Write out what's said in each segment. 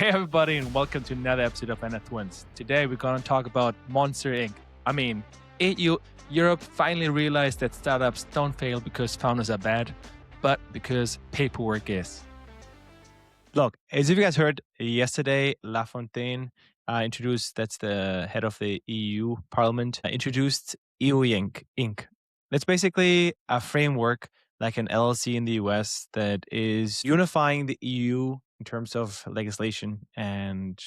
Hey, everybody, and welcome to another episode of Anna Twins. Today, we're going to talk about Monster Inc. I mean, EU, Europe finally realized that startups don't fail because founders are bad, but because paperwork is. Look, as you guys heard yesterday, Lafontaine introduced, that's the head of the EU Parliament, introduced EU Inc. That's basically a framework like an LLC in the US that is unifying the EU in terms of legislation, and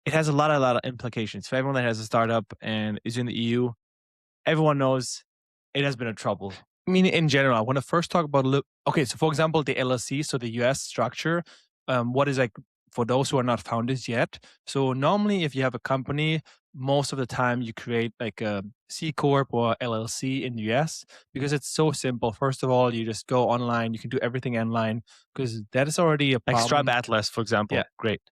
it has a lot of implications for everyone that has a startup and is in the EU. Everyone knows it has been a trouble. I mean, in general, I want to first talk about okay. So, for example, the LLC, so the US structure, what is like for those who are not founders yet. So, normally, if you have a company, most of the time you create like a C corp or LLC in the US because it's so simple. First of all, you just go online, you can do everything online because that is already a Like Stripe problem. Atlas, for example. Yeah. Great.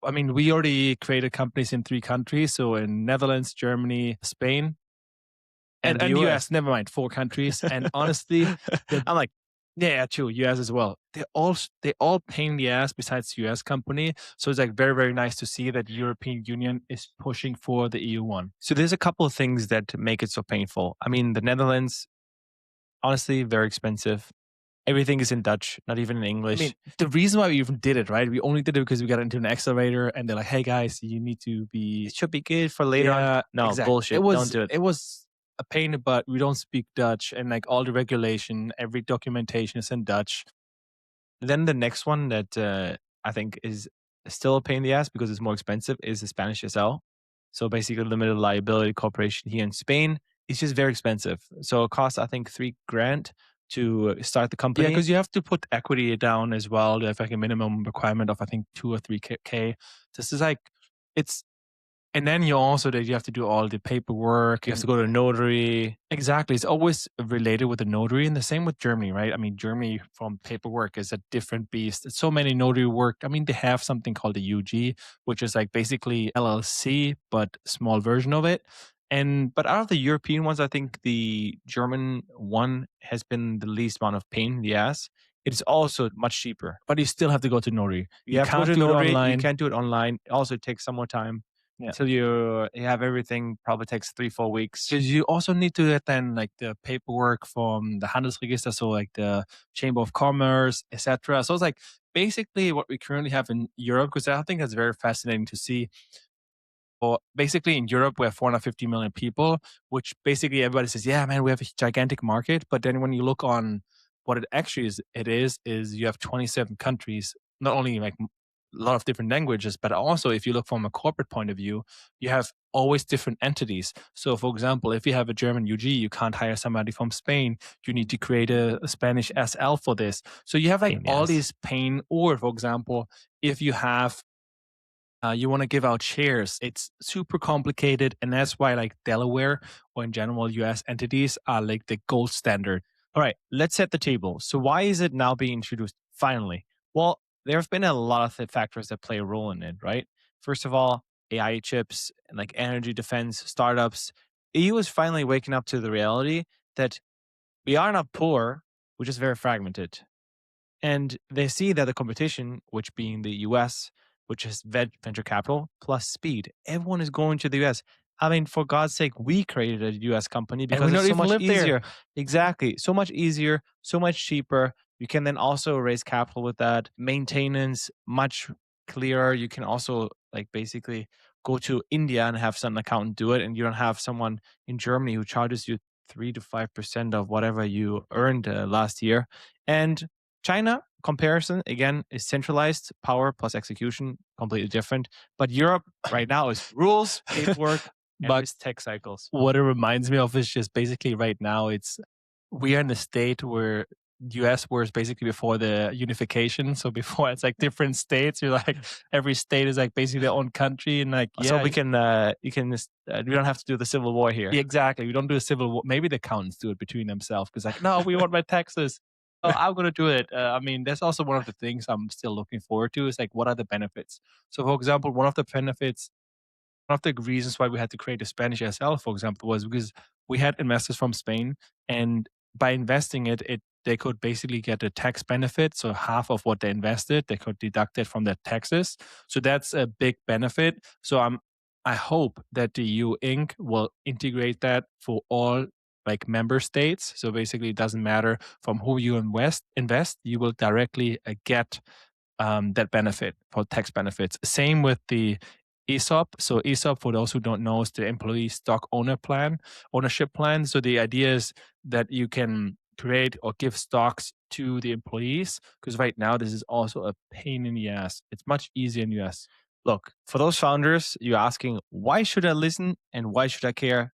I mean, we already created companies in 3 countries. So in Netherlands, Germany, Spain, and the US. Never mind, 4 countries. And honestly, I'm like, yeah, true, US as well. They all pain in the ass besides US company. So it's like very, very nice to see that European Union is pushing for the EU one. so there's a couple of things that make it so painful. I mean, the Netherlands, honestly, very expensive. Everything is in Dutch, not even in I English. mean, the reason why we even did it, right? We only did it because we got into an accelerator and they're like, hey guys, you need to be. It should be good for later on. No, exactly. bullshit. Don't do it. It was a pain, but we don't speak Dutch, and like all the regulation, every documentation is in Dutch. Then the next one that I think is still a pain in the ass because it's more expensive is the Spanish SL. So basically, limited liability corporation here in Spain. It's just very expensive. So it costs, I think, $3,000 to start the company. Yeah, because you have to put equity down as well. They have like a minimum requirement of I think 2 or 3K. This is like it's, and then you also that you have to do all the paperwork. You have to go to a notary. Exactly. It's always related with the notary, and the same with Germany, right? I mean, Germany from paperwork is a different beast. It's so many notary work. I mean, they have something called the UG, which is like basically LLC, but small version of it. But out of the European ones, I think the German one has been the least amount of pain in the ass. It's also much cheaper, But you still have to go to notary. You have to go can't to do it notary. You online. can't do it online. It also takes some more time. Yeah. Until you have everything. Probably takes 3-4 weeks. because you also need to get then like the paperwork from the Handelsregister, so like the Chamber of Commerce, etc. So it's like basically what we currently have in Europe, because I think that's very fascinating to see. Or basically in Europe, we have 450 million people, which basically everybody says, yeah, man, we have a gigantic market. But then when you look on what it actually is, is you have 27 countries, not only like a lot of different languages, but also if you look from a corporate point of view, you have always different entities. So for example, if you have a German UG, you can't hire somebody from Spain. You need to create a Spanish SL for this. So you have like Pain, all yes. these pain. Or for example, if you have you want to give out shares, it's super complicated, and that's why like Delaware or in general US entities are like the gold standard. All right, let's set the table. So why is it now being introduced finally? Well, there have been a lot of factors that play a role in it, right? First of all, AI chips and like energy defense startups. EU is finally waking up to the reality that we are not poor, we're just very fragmented. And they see that the competition, which being the US, which is venture capital plus speed, everyone is going to the US. I mean, for God's sake, we created a US company because we it's don't so even much live there. easier. Exactly. So much easier, so much cheaper. You can then also raise capital with that. Maintenance, much clearer. You can also like basically go to India and have some accountant do it. And you don't have someone in Germany who charges you 3 to 5% of whatever you earned last year. And China comparison again is centralized power plus execution, completely different. But Europe right now is rules, paperwork, But and tech cycles. what it reminds me of is just basically right now we are in the state where US was basically before the unification. So before it's like different states. You're like every state is like basically their own country, and like So we can we don't have to do the civil war here. Yeah, exactly. We don't do a civil war. Maybe the accountants do it between themselves because like no, we want my taxes. Oh, I'm gonna do it. I mean, that's also one of the things I'm still looking forward to. Is like what are the benefits? So, for example, one of the reasons why we had to create a Spanish SL, for example, was because we had investors from Spain, and by investing it they could basically get a tax benefit. So half of what they invested, they could deduct it from their taxes. So that's a big benefit. So I hope that the EU Inc. will integrate that for all like member states. So basically, it doesn't matter from who you invest, you will directly get that benefit for tax benefits. Same with the ESOP. So ESOP, for those who don't know, is the employee stock ownership plan. So the idea is that you can create or give stocks to the employees because right now this is also a pain in the ass. It's much easier in US. Look, for those founders, you're asking, why should I listen and why should I care?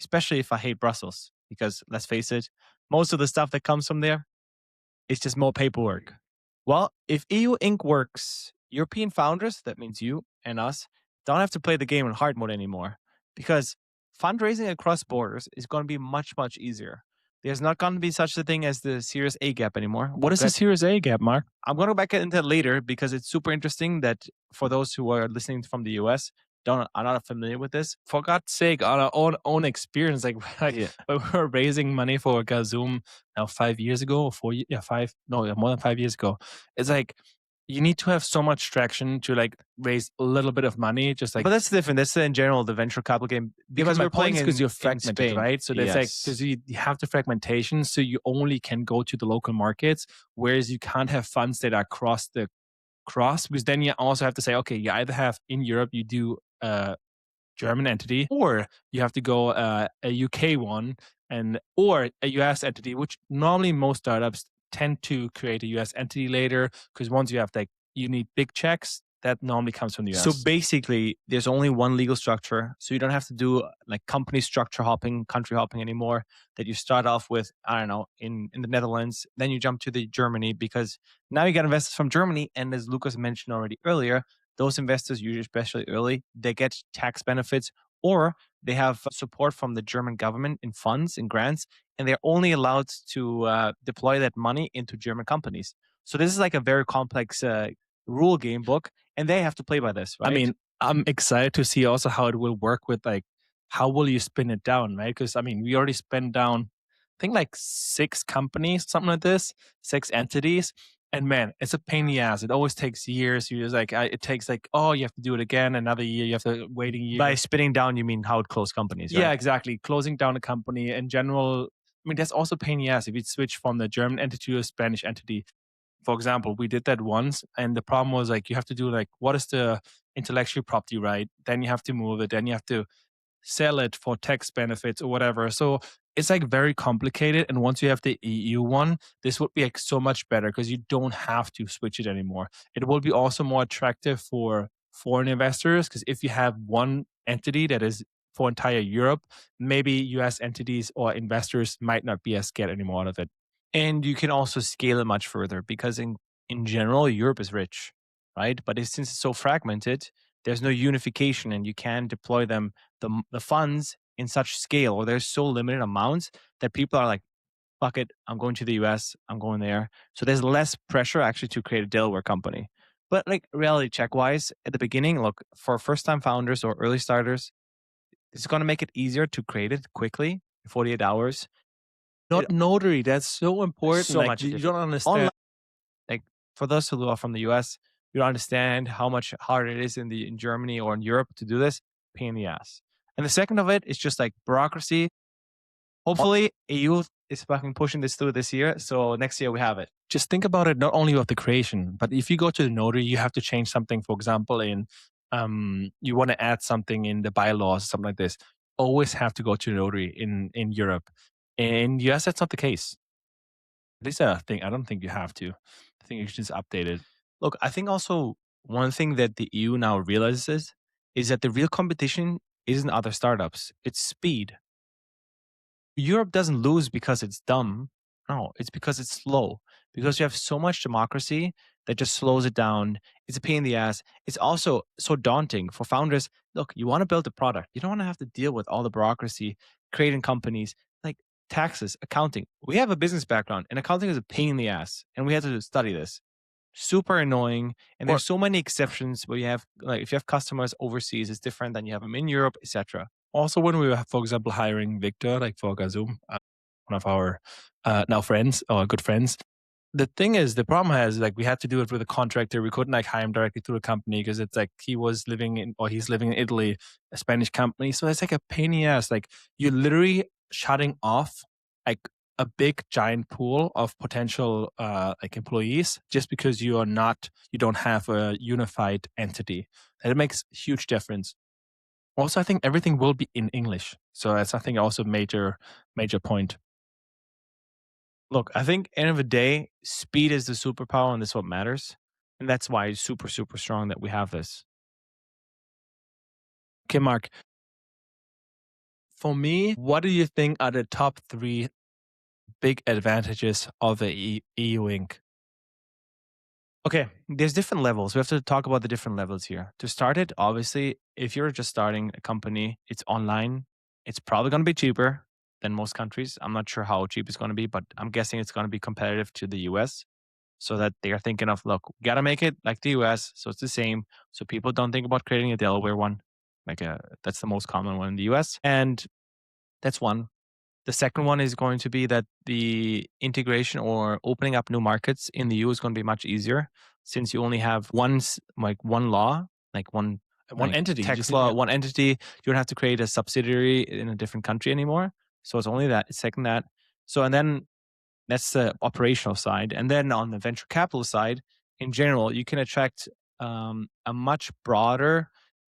Especially if I hate Brussels. Because let's face it, most of the stuff that comes from there, it's just more paperwork. Well, if EU Inc. works, European founders, that means you and us, don't have to play the game in hard mode anymore because fundraising across borders is going to be much, much easier. There's not going to be such a thing as the Series A gap anymore. What is the Series A gap, Mark? I'm going to go back into it later because it's super interesting that for those who are listening from the US, are not familiar with this. For God's sake, on our own experience, like Yeah. we were raising money for Gazoom now 5 years ago, or 4 years, yeah, five, no, yeah, more than 5 years ago. It's like you need to have so much traction to like raise a little bit of money, just like. But that's different. That's in general the venture capital game Because we're my point playing is because you're in fragmented, Spain. right? So that's like Yes. because you have the fragmentation, so you only can go to the local markets, whereas you can't have funds that are cross because then you also have to say, okay, you either have in Europe you do German entity, or you have to go a UK one and or a US entity, which normally most startups tend to create a US entity later because once you have like you need big checks, that normally comes from the US. So basically, there's only one legal structure. So you don't have to do like company structure hopping, country hopping anymore. That you start off with, I don't know, in the Netherlands, then you jump to the Germany because now you got investors from Germany. And as Lucas mentioned already earlier, those investors, usually especially early, they get tax benefits or they have support from the German government in funds and grants, and they're only allowed to deploy that money into German companies. So this is like a very complex rule game book, and they have to play by this, right? I mean, I'm excited to see also how it will work with like how will you spin it down, right? Because I mean, we already spent down, I think like 6 companies, something like this, 6 entities. And man, it's a pain in the ass. It always takes years. You just like it takes like you have to do it again another year. You have to wait a year. By spinning down, you mean how it close companies, right? Yeah, exactly. Closing down a company in general. I mean, that's also a pain in the ass if you switch from the German entity to a Spanish entity. For example, we did that once, and the problem was like you have to do like what is the intellectual property right? Then you have to move it. Then you have to sell it for tax benefits or whatever. So it's like very complicated. And once you have the EU one, this would be like so much better because you don't have to switch it anymore. It will be also more attractive for foreign investors because if you have one entity that is for entire Europe, maybe US entities or investors might not be as scared anymore out of it. And you can also scale it much further because in general, Europe is rich, right? But since it's so fragmented, there's no unification and you can deploy the funds in such scale or there's so limited amounts that people are like, fuck it, I'm going to the US, I'm going there. So there's less pressure actually to create a Delaware company. But like reality check wise, at the beginning, look, for first time founders or early starters, it's going to make it easier to create it quickly, 48 hours. Not notary. That's so important. So like, much you different. don't understand. Like for those who are from the US, you don't understand how much harder it is in Germany or in Europe to do this. Pain in the ass. And the second of it is just like bureaucracy. Hopefully, EU is fucking pushing this through this year. So next year we have it. Just think about it not only of the creation, but if you go to the notary, you have to change something. For example, in you want to add something in the bylaws, something like this. Always have to go to the notary in Europe. In US, that's not the case. At least I think I don't think you have to. I think you should just update it. Look, I think also one thing that the EU now realizes is that the real competition isn't other startups, it's speed. Europe doesn't lose because it's dumb. No, it's because it's slow. Because you have so much democracy that just slows it down. It's a pain in the ass. It's also so daunting for founders. Look, you want to build a product. You don't want to have to deal with all the bureaucracy, creating companies, like taxes, accounting. We have a business background, and accounting is a pain in the ass. And we had to study this. Super annoying. And there's so many exceptions where you have, like, if you have customers overseas, it's different than you have them in Europe, etc. Also, when we were, for example, hiring Victor, like for Gazoom, one of our now friends or good friends. The thing is, the problem is like we had to do it with a contractor. We couldn't like hire him directly through a company because it's like he was living in or he's living in Italy, a Spanish company. So it's like a pain in the ass. Like you're literally shutting off like a big giant pool of potential like employees just because you don't have a unified entity. And it makes huge difference. Also, I think everything will be in English. So that's I think also major point. Look, I think end of the day, speed is the superpower, and that's what matters. And that's why it's super, super strong that we have this. Okay, Mark. For me, what do you think are the top three big advantages of the EU Inc? Okay, there's different levels. We have to talk about the different levels here. To start it, obviously, if you're just starting a company, it's online. It's probably going to be cheaper than most countries. I'm not sure how cheap it's going to be, but I'm guessing it's going to be competitive to the US. So that they are thinking of, look, we got to make it like the US. So it's the same. So people don't think about creating a Delaware one. That's the most common one in the US. And that's one. The second one is going to be that the integration or opening up new markets in the EU is going to be much easier since you only have one law, like One like entity. tax Just law, yeah. one entity. You don't have to create a subsidiary in a different country anymore. So it's only that. Second that. So and then that's the operational side. And then on the venture capital side, in general, you can attract a much broader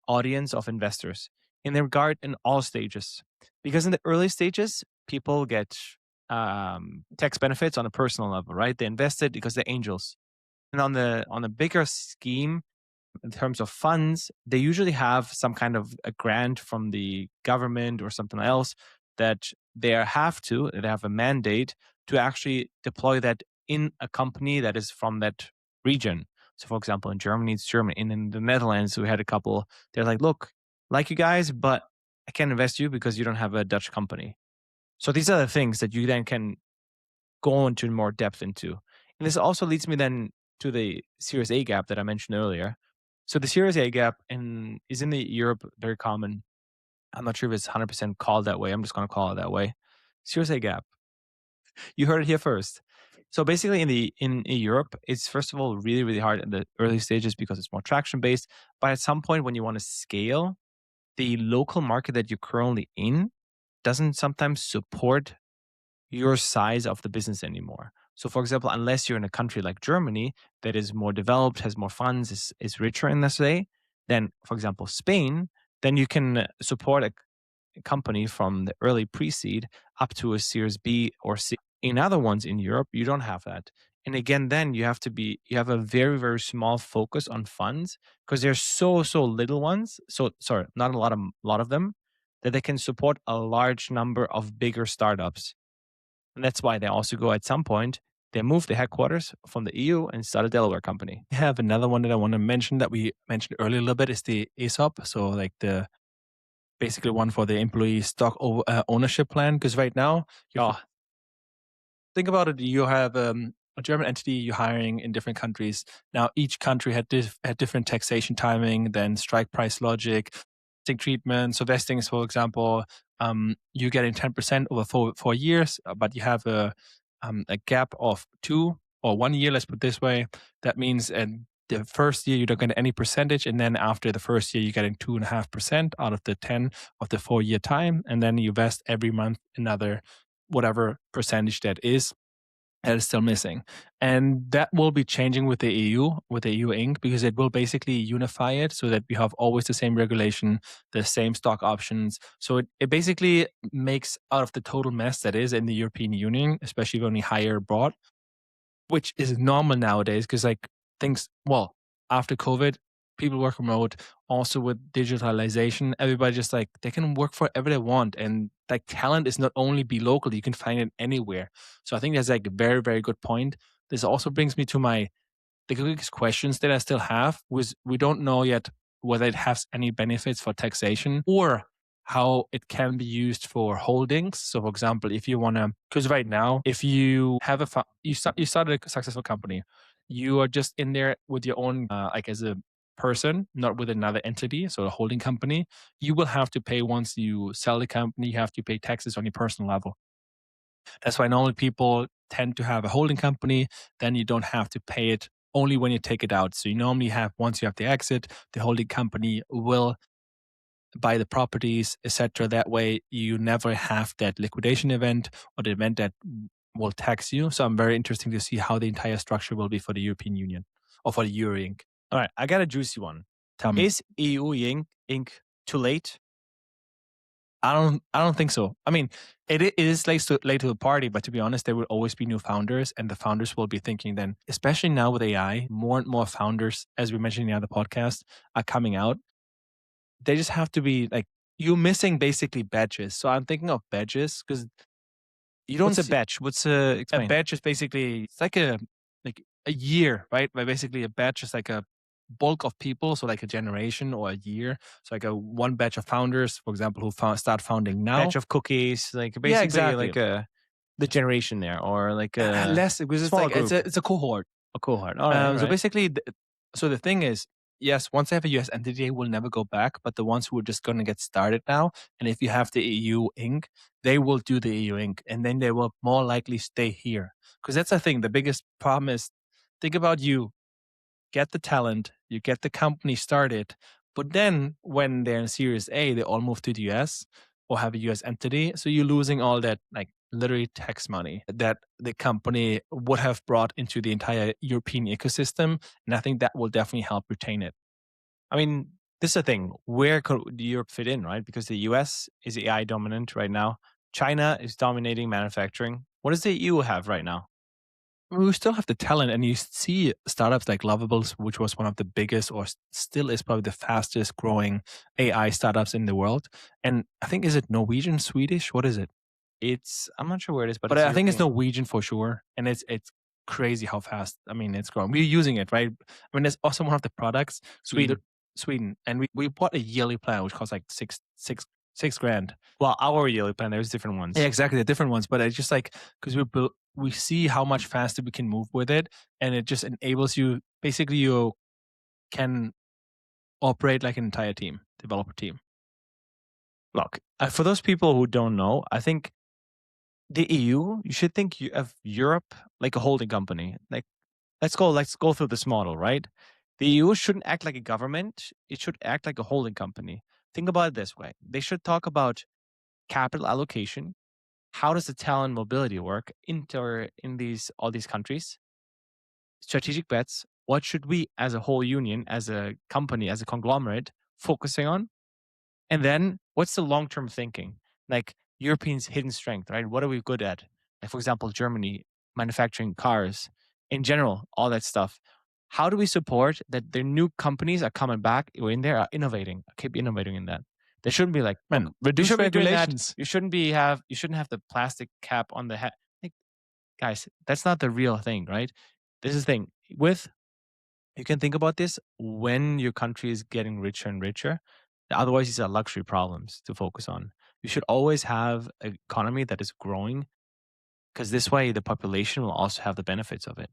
audience of investors in the regard in all stages. Because in the early stages, people get tax benefits on a personal level, right? They invested because they're angels. And on the bigger scheme, in terms of funds, they usually have some kind of a grant from the government or something else that they have a mandate to actually deploy that in a company that is from that region. So, for example, in Germany, it's Germany. And in the Netherlands, we had a couple. They're like, like you guys, but I can't invest you because you don't have a Dutch company. So these are the things that you then can go into more depth into. And this also leads me then to the Series A gap that I mentioned earlier. So the Series A gap is in the Europe very common. I'm not sure if it's 100% called that way. I'm just going to call it that way. Series A gap. You heard it here first. So basically, in Europe, it's first of all really really hard in the early stages because it's more traction based. But at some point, when you want to scale, the local market that you're currently in doesn't sometimes support your size of the business anymore. So, for example, unless you're in a country like Germany that is more developed, has more funds, is richer in this way, then, for example, Spain, then you can support a company from the early pre-seed up to a Series B or C. In other ones in Europe, you don't have that. And again, then you have a very, very small focus on funds because there's so little ones. So sorry, not lot of them that they can support a large number of bigger startups. And that's why they also go at some point, they move the headquarters from the EU and start a Delaware company. I have another one that I want to mention that we mentioned earlier a little bit is the ESOP. So like the basically one for the employee ownership plan. Because right now, Oh, think about it. You have a German entity you're hiring in different countries. Now, each country had different taxation timing, then strike price logic, vesting treatment. So vesting is, for example, you're getting 10% over 4 years, but you have a gap of 2 or 1 year. Let's put it this way. That means the first year you don't get any percentage, and then after the first year you're getting 2.5% out of the 10 of the 4 year time, and then you vest every month another whatever percentage that is still missing. And that will be changing with the EU Inc., because it will basically unify it so that we have always the same regulation, the same stock options. So it basically makes out of the total mess that is in the European Union, especially when we hire abroad, which is normal nowadays because like things well after COVID, people work remote. Also with digitalization, everybody just like they can work wherever they want, and like talent is not only be local; you can find it anywhere. So I think that's like a very very good point. This also brings me to the biggest questions that I still have was we don't know yet whether it has any benefits for taxation or how it can be used for holdings. So, for example, if you want to, because right now, if you have you started a successful company, you are just in there with your own, like as a person, not with another entity, so a holding company. You will have to pay once you sell the company. You have to pay taxes on your personal level. That's why normally people tend to have a holding company. Then you don't have to pay it only when you take it out. So you normally have, once you have the exit, the holding company will buy the properties, etc. That way you never have that liquidation event or the event that will tax you. So I'm very interested to see how the entire structure will be for the European Union or for the Euro Inc. All right, I got a juicy one. Tell me. Is EU Inc. too late? I don't think so. I mean, it is late to the party, but to be honest, there will always be new founders, and the founders will be thinking then, especially now with AI, more and more founders, as we mentioned in the other podcast, are coming out. They just have to be like, you're missing basically badges. So I'm thinking of badges because you don't What's a see badge? What's a explain? badge is basically it's like a year, right? Where basically a batch is like a bulk of people, so like a generation or a year. So like a one batch of founders, for example, who start founding now. Batch of cookies, like basically Yeah, exactly. like the generation there, or like Less because it's small like group. it's a cohort. A cohort. All right. So basically, so the thing is, yes, once they have a US entity, they will never go back. But the ones who are just going to get started now, and if you have the EU Inc., they will do the EU Inc., and then they will more likely stay here. Because that's the thing. The biggest problem is, think about you get the talent, you get the company started, but then when they're in Series A, they all move to the US or have a US entity. So you're losing all that, like literally tax money that the company would have brought into the entire European ecosystem. And I think that will definitely help retain it. I mean, this is the thing. Where could Europe fit in, right? Because the US is AI dominant right now. China is dominating manufacturing. What does the EU have right now? We still have the talent, and you see startups like Lovables, which was one of the biggest, or still is probably the fastest growing AI startups in the world. And I think, is it Norwegian, Swedish? What is it? I'm not sure where it is, But it's I think it's European. Norwegian for sure, and it's crazy how fast. I mean, it's growing. We're using it, right? I mean, that's also one of the products. Sweden, and we bought a yearly plan which costs like six grand. Well, our yearly plan, there's different ones. Yeah, exactly, the different ones. But it's just like because we see how much faster we can move with it, and it just enables you. Basically, you can operate like an entire team, developer team. Look, for those people who don't know, I think the EU, you should think of Europe like a holding company. Like, let's go through this model, right? The EU shouldn't act like a government. It should act like a holding company. Think about it this way. They should talk about capital allocation. How does the talent mobility work in all these countries? Strategic bets. What should we as a whole union, as a company, as a conglomerate focusing on? And then what's the long-term thinking? Like Europeans' hidden strength, right? What are we good at? Like, for example, Germany, manufacturing cars, in general, all that stuff. How do we support that the new companies are coming back or in there are innovating, keep innovating in that? They shouldn't be like, Man, look, reduce you shouldn't be doing that. regulations. You shouldn't have the plastic cap on the hat. Like, guys, that's not the real thing, right? This is the thing. You can think about this when your country is getting richer and richer. Otherwise, these are luxury problems to focus on. You should always have an economy that is growing because this way the population will also have the benefits of it.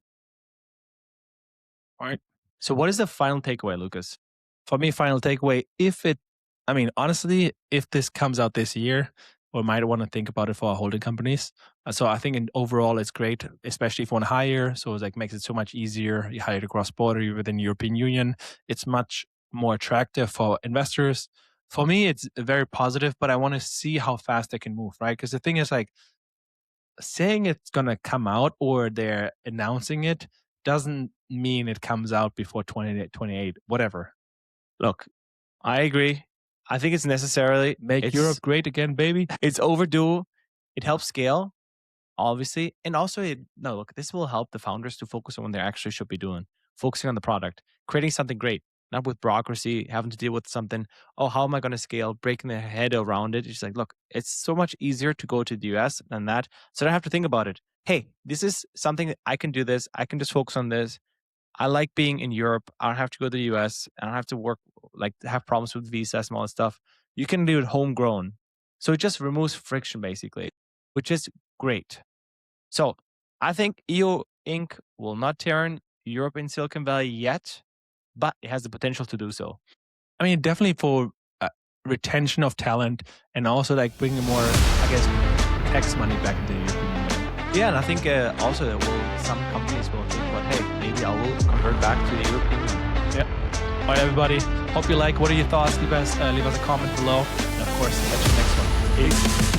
All right. So, what is the final takeaway, Lucas? For me, final takeaway, honestly, if this comes out this year, we might want to think about it for our holding companies. So I think overall it's great, especially if you want to hire. So it's like makes it so much easier. You hire across border, you're within the European Union. It's much more attractive for investors. For me, it's very positive, but I want to see how fast they can move, right? Because the thing is like saying it's going to come out or they're announcing it doesn't mean it comes out before 2028, whatever. Look, I agree. I think it's necessarily Make Europe great again, baby. It's overdue. It helps scale, obviously. And also, look, this will help the founders to focus on what they actually should be doing, focusing on the product, creating something great, not with bureaucracy, having to deal with something. Oh, how am I going to scale? Breaking their head around it. It's like, look, it's so much easier to go to the US than that. So I don't have to think about it. Hey, this is something that I can do this. I can just focus on this. I like being in Europe. I don't have to go to the US. I don't have to work, like have problems with visas and all that stuff. You can do it homegrown. So it just removes friction basically, which is great. So I think EU Inc. will not turn Europe in Silicon Valley yet, but it has the potential to do so. I mean, definitely for retention of talent and also like bringing more, I guess, tax money back into the European Union. Yeah, and I think also that some companies will think, well, hey, maybe I will convert back to the European Union. Yeah. All right, everybody. Hope you like. What are your thoughts? Leave us a comment below. And of course, catch you next one. Peace.